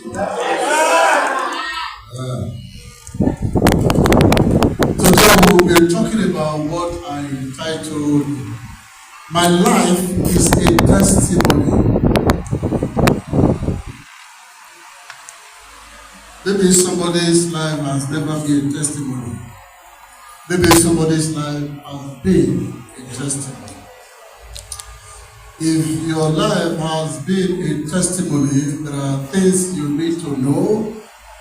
Today we'll be talking about what I titled My Life is a Testimony. Maybe somebody's life has never been a testimony. Maybe somebody's life has been a testimony. If your life has been a testimony, there are things you need to know,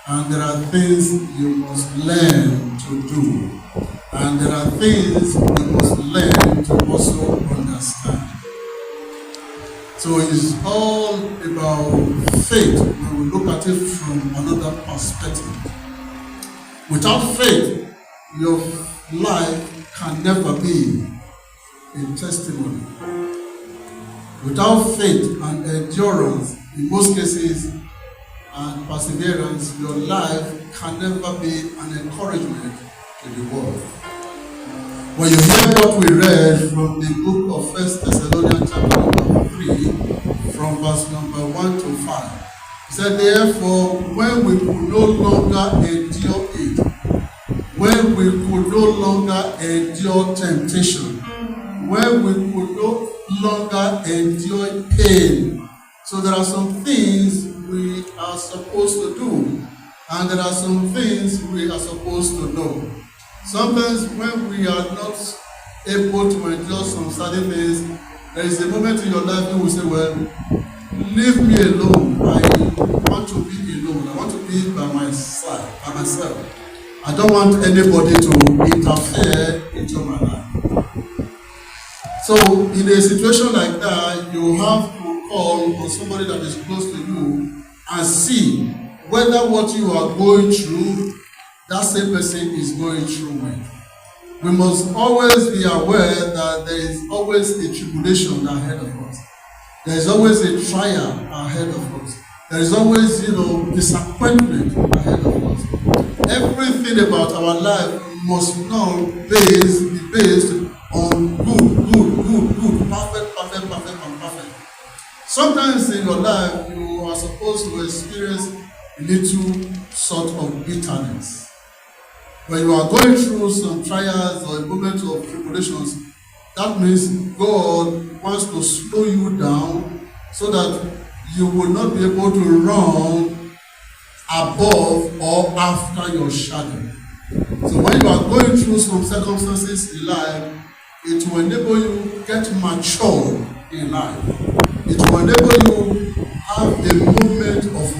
and there are things you must learn to do, and there are things you must learn to also understand. So it's all about faith when we look at it from another perspective. Without faith, your life can never be a testimony. Without faith and endurance, in most cases, and perseverance, your life can never be an encouragement to the world. When you hear what we read from the book of 1 Thessalonians chapter number 3, from verse number 1 to 5, it said, therefore, when we could no longer endure it, when we could no longer endure temptation, when we could no longer endure pain. So there are some things we are supposed to do, and there are some things we are supposed to know. Sometimes when we are not able to endure some certain things, there is a moment in your life you will say, well, leave me alone. I want to be alone. I want to be by myself. I don't want anybody to interfere into my life. So in a situation like that, you have to call on somebody that is close to you and see whether what you are going through, that same person is going through with. We must always be aware that there is always a tribulation ahead of us. There is always a trial ahead of us. There is always, disappointment ahead of us. Everything about our life must not be based on good, perfect, and perfect. Sometimes in your life, you are supposed to experience a little sort of bitterness. When you are going through some trials or a moment of tribulations, that means God wants to slow you down so that you will not be able to run above or after your shadow. So when you are going through some circumstances in life, it will enable you to get matured in life. It will enable you to have a moment of